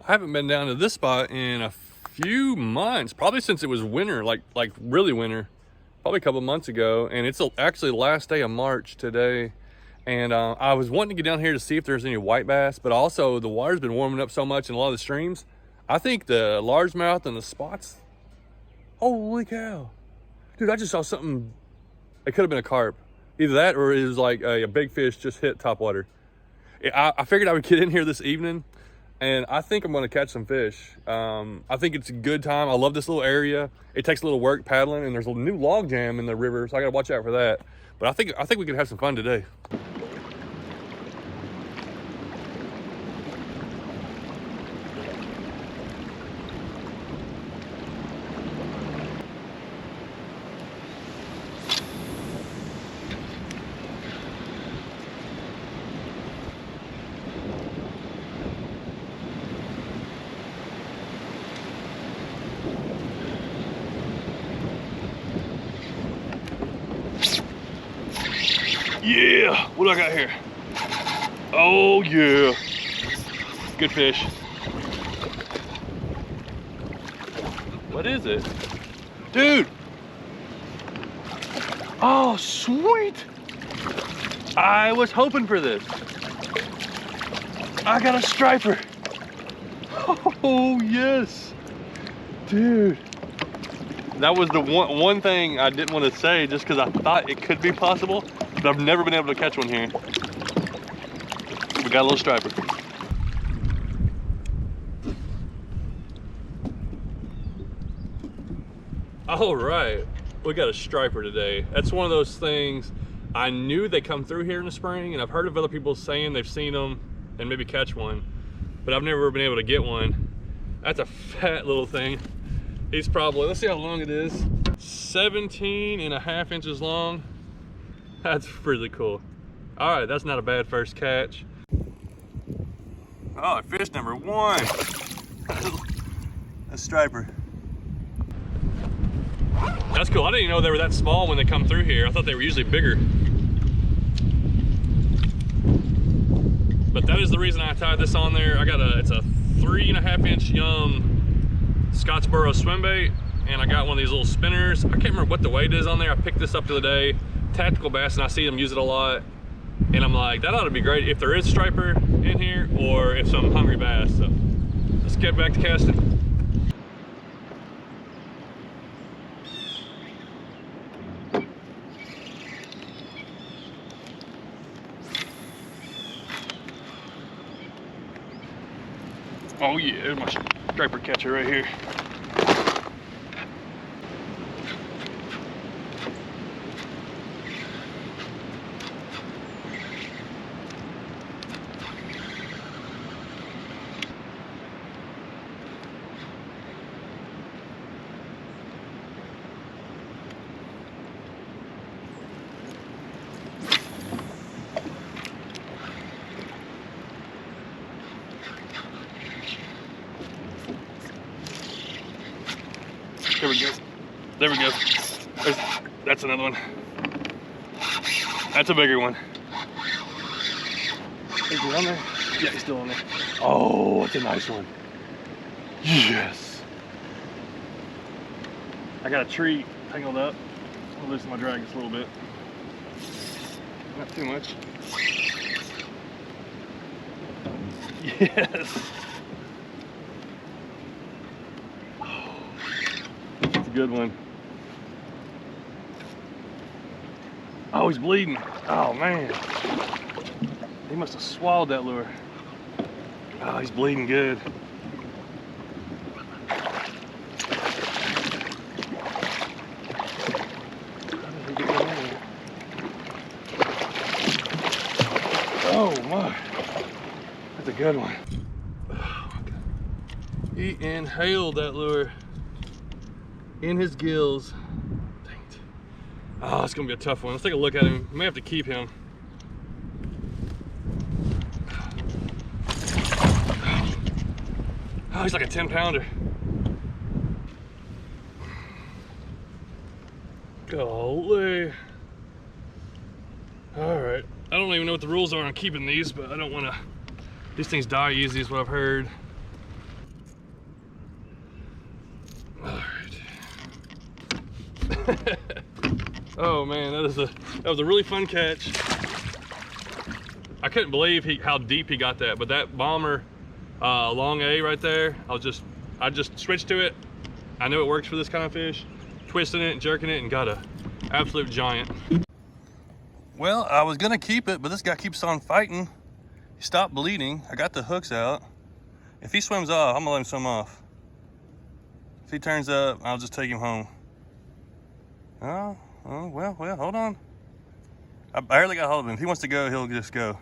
I haven't been down to this spot in a few months, probably since it was winter, like really winter, probably a couple months ago. And it's actually the last day of March today. And I was wanting to get down here to see if there's any white bass, but also the water's been warming up so much in a lot of the streams. I think the largemouth and the spots, holy cow. Dude, I just saw something, it could have been a carp. Either that or it was like a big fish just hit top water. I figured I would get in here this evening, and I think I'm gonna catch some fish. I think it's a good time. I love this little area. It takes a little work paddling, and there's a new log jam in the river, so I gotta watch out for that. But I think we could have some fun today. Yeah, what do I got here? Oh yeah, good fish. What is it? Dude! Oh, sweet! I was hoping for this. I got a striper. Oh yes, dude. That was the one thing I didn't want to say just because I thought it could be possible. But I've never been able to catch one here. We got a little striper. All right, we got a striper today. That's one of those things, I knew they come through here in the spring, and I've heard of other people saying they've seen them and maybe catch one, but I've never been able to get one. That's a fat little thing. He's probably, let's see how long it is. 17.5 inches long. That's really cool. All right, that's not a bad first catch. Oh, fish number one. A striper. That's cool. I didn't even know they were that small when they come through here. I thought they were usually bigger. But that is the reason I tied this on there. It's a 3.5 inch Scottsboro swimbait, and I got one of these little spinners. I can't remember what the weight is on there. I picked this up the other day. Tactical bass, and I see them use it a lot, and I'm like, that ought to be great if there is striper in here or if some hungry bass. So let's get back to casting. Oh yeah, there's my striper catcher right here. There we go. There we go. That's another one. That's a bigger one. Is he on there? Yeah, he's still on there. Oh, that's a nice one. Yes. I got a tree tangled up. I'll loosen my drag just a little bit. Not too much. Yes. Good one. Oh, he's bleeding. Oh man, he must have swallowed that lure. Oh, he's bleeding good. Oh my, that's a good one. Oh, he inhaled that lure in his gills. Dang it. Oh, it's gonna be a tough one. Let's take a look at him. We may have to keep him. Oh, he's like a 10-pounder. Golly. All right. I don't even know what the rules are on keeping these, but I don't want to. These things die easy is what I've heard. Oh man, that was a really fun catch. I couldn't believe how deep he got that, but that bomber, long A right there, I just switched to it. I know it works for this kind of fish. Twisting it and jerking it and got a absolute giant. Well, I was gonna keep it, but this guy keeps on fighting. He stopped bleeding. I got the hooks out. If he swims off, I'm gonna let him swim off. If he turns up, I'll just take him home. Oh, well, hold on. I barely got hold of him. If he wants to go, he'll just go.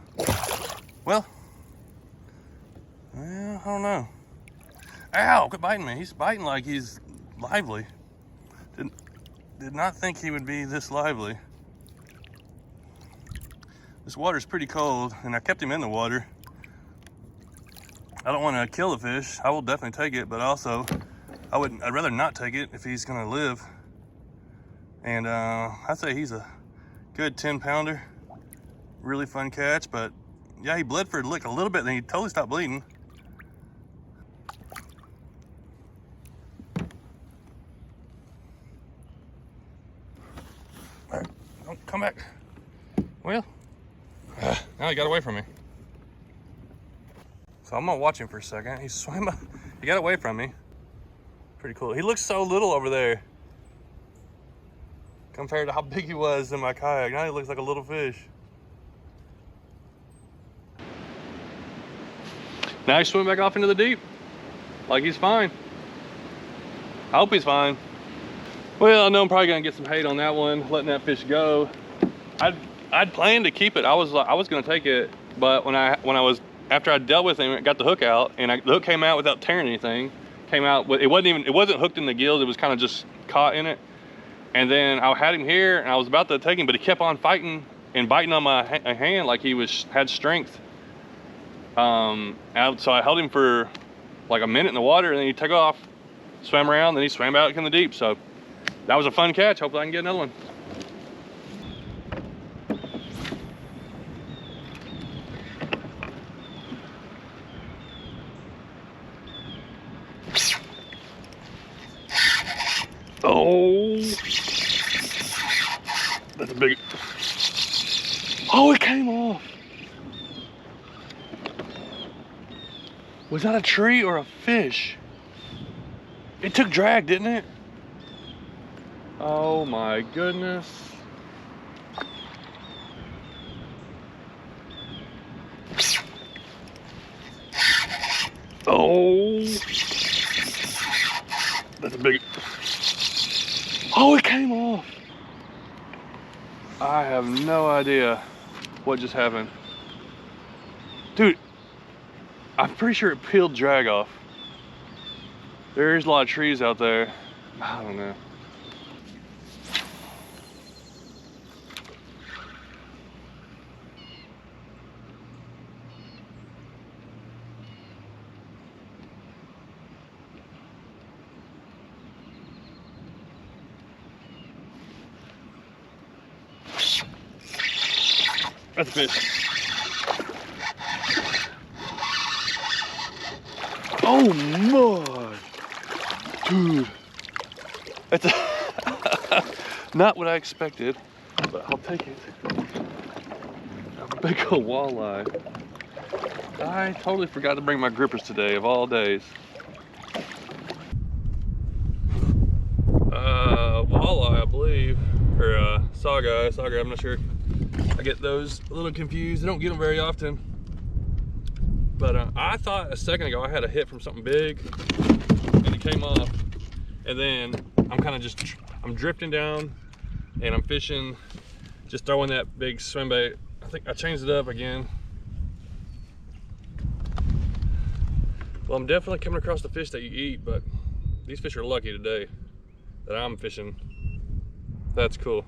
Well, I don't know. Ow, quit biting me. He's biting like he's lively. Did not think he would be this lively. This water's pretty cold, and I kept him in the water. I don't want to kill the fish. I will definitely take it, but also I'd rather not take it if he's gonna live. And I'd say he's a good 10-pounder. Really fun catch, but yeah, he bled for a little bit, then he totally stopped bleeding. All right, don't come back. Well, now he got away from me. So I'm gonna watch him for a second. He swam, he got away from me. Pretty cool. He looks so little over there compared to how big he was in my kayak. Now he looks like a little fish. Now he's swimming back off into the deep. Like he's fine. I hope he's fine. Well, I know I'm probably gonna get some hate on that one, letting that fish go. I'd planned to keep it. I was gonna take it, but after I dealt with him, got the hook out, and the hook came out without tearing anything. Came out, it wasn't hooked in the gills. It was kind of just caught in it. And then I had him here, and I was about to take him, but he kept on fighting and biting on my hand like he had strength. So I held him for like a minute in the water, and then he took off, swam around, then he swam out in the deep. So that was a fun catch. Hopefully I can get another one. Oh, that's a big. Oh, it came off. Was that a tree or a fish? It took drag, didn't it? Oh my goodness. Oh, that's a big. Oh, it came off. I have no idea what just happened. Dude, I'm pretty sure it peeled drag off. There's a lot of trees out there. I don't know. That's a fish. Oh my, dude. That's not what I expected, but I'll take it. A big old walleye. I totally forgot to bring my grippers today, of all days. Walleye, I believe, or sauger, I'm not sure. I get those a little confused. I don't get them very often. But I thought a second ago I had a hit from something big and it came off. And then I'm drifting down and I'm fishing, just throwing that big swim bait. I think I changed it up again. Well, I'm definitely coming across the fish that you eat, but these fish are lucky today that I'm fishing. That's cool.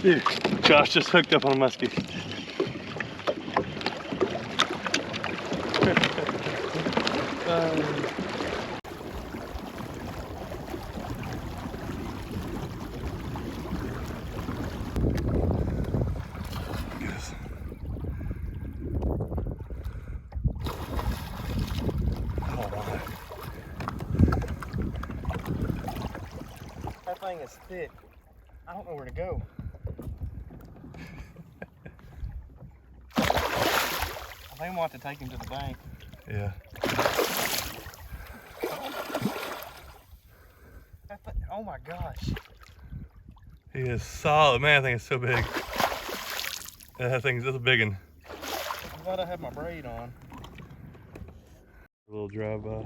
Dude, Josh just hooked up on a musky. is thick. I don't know where to go. I think I'm gonna have to take him to the bank. Yeah. Oh my gosh. He is solid. Man, I think it's so big. That thing's a big one. I'm glad I have my braid on. A little drive-by.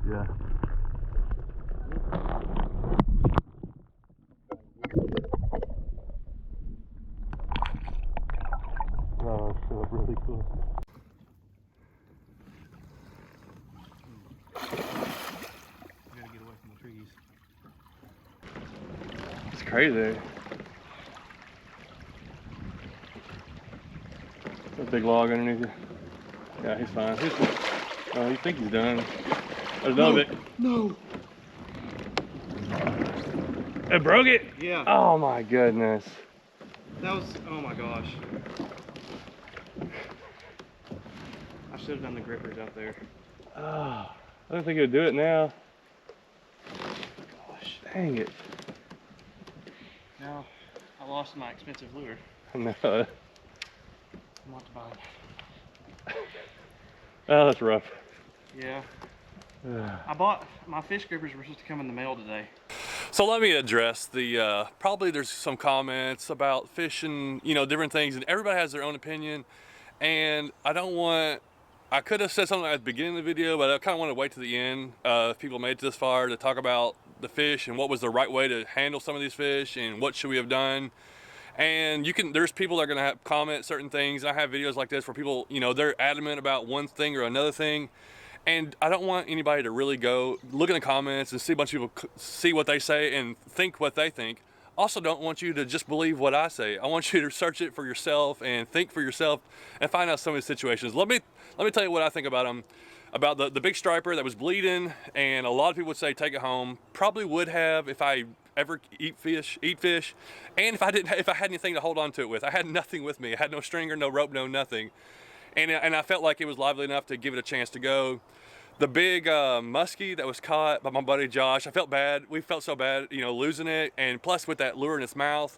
Yeah. Oh, that's so really cool. I gotta get away from the trees. It's crazy. A big log underneath you. Yeah, he's fine. Oh, you think he's done? There's another bit. No. It broke it? Yeah. Oh my goodness. That was, oh my gosh. I should have done the grippers out there. Oh, I don't think he'll do it now. Gosh, dang it. Now, I lost my expensive lure. No. I'm going to buy it. Oh, that's rough. Yeah. I bought, my fish grippers were supposed to come in the mail today. So let me address the, probably there's some comments about fishing, you know, different things, and everybody has their own opinion. And I could have said something at the beginning of the video, but I kind of want to wait to the end, if people made it this far, to talk about the fish and what was the right way to handle some of these fish and what should we have done. And there's people that are gonna comment certain things. I have videos like this where people, you know, they're adamant about one thing or another thing. And I don't want anybody to really go look in the comments and see a bunch of people see what they say and think what they think. Also don't want you to just believe what I say. I want you to search it for yourself and think for yourself and find out some of these situations. Let me tell you what I think about them. About the big striper that was bleeding, and a lot of people would say take it home. Probably would have if I ever eat fish, and if I had anything to hold on to it with. I had nothing with me. I had no stringer, no rope, no nothing. And I felt like it was lively enough to give it a chance to go. The big musky that was caught by my buddy Josh, I felt bad. We felt so bad, you know, losing it. And plus with that lure in its mouth,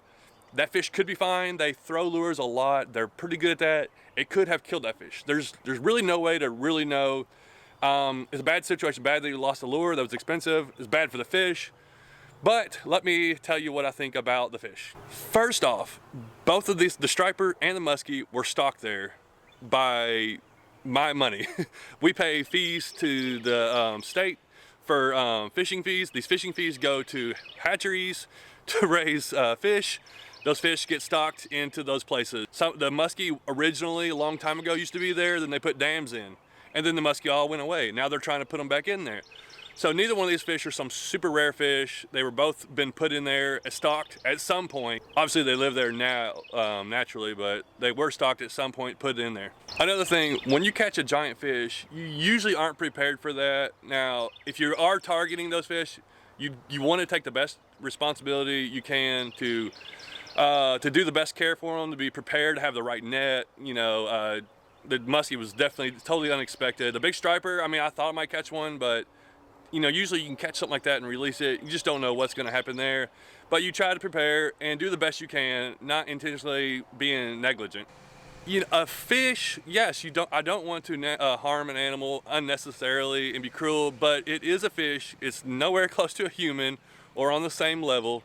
that fish could be fine. They throw lures a lot. They're pretty good at that. It could have killed that fish. There's really no way to really know. It's a bad situation, bad that you lost the lure, that was expensive. It's bad for the fish. But let me tell you what I think about the fish. First off, both of these, the striper and the musky, were stocked there by my money. We pay fees to the state for fishing fees. These fishing fees go to hatcheries to raise fish. Those fish get stocked into those places. So the musky originally, a long time ago, used to be there, then they put dams in. And then the musky all went away. Now they're trying to put them back in there. So neither one of these fish are some super rare fish. They were both been put in there, stocked at some point. Obviously they live there now naturally, but they were stocked at some point, put in there. Another thing, when you catch a giant fish, you usually aren't prepared for that. Now, if you are targeting those fish, you want to take the best responsibility you can to do the best care for them, to be prepared, to have the right net, you know. The musky was definitely totally unexpected. The big striper, I mean, I thought I might catch one, but you know, usually you can catch something like that and release it. You just don't know what's gonna happen there. But you try to prepare and do the best you can, not intentionally being negligent. You know, a fish, yes, I don't want to harm an animal unnecessarily and be cruel, but it is a fish. It's nowhere close to a human or on the same level.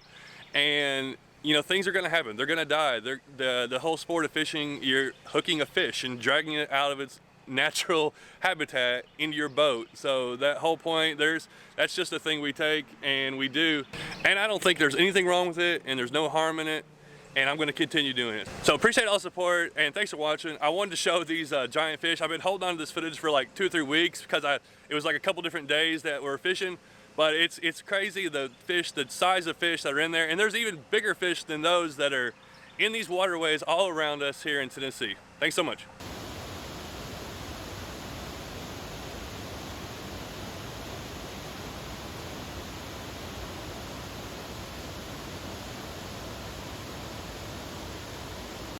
And you know, things are gonna happen. They're gonna die. The whole sport of fishing, you're hooking a fish and dragging it out of its natural habitat into your boat. So that whole point, that's just a thing we take and we do. And I don't think there's anything wrong with it, and there's no harm in it. And I'm gonna continue doing it. So appreciate all the support, and thanks for watching. I wanted to show these giant fish. I've been holding on to this footage for like 2 or 3 weeks because it was like a couple different days that we're fishing. But it's crazy, the size of fish that are in there. And there's even bigger fish than those that are in these waterways all around us here in Tennessee. Thanks so much.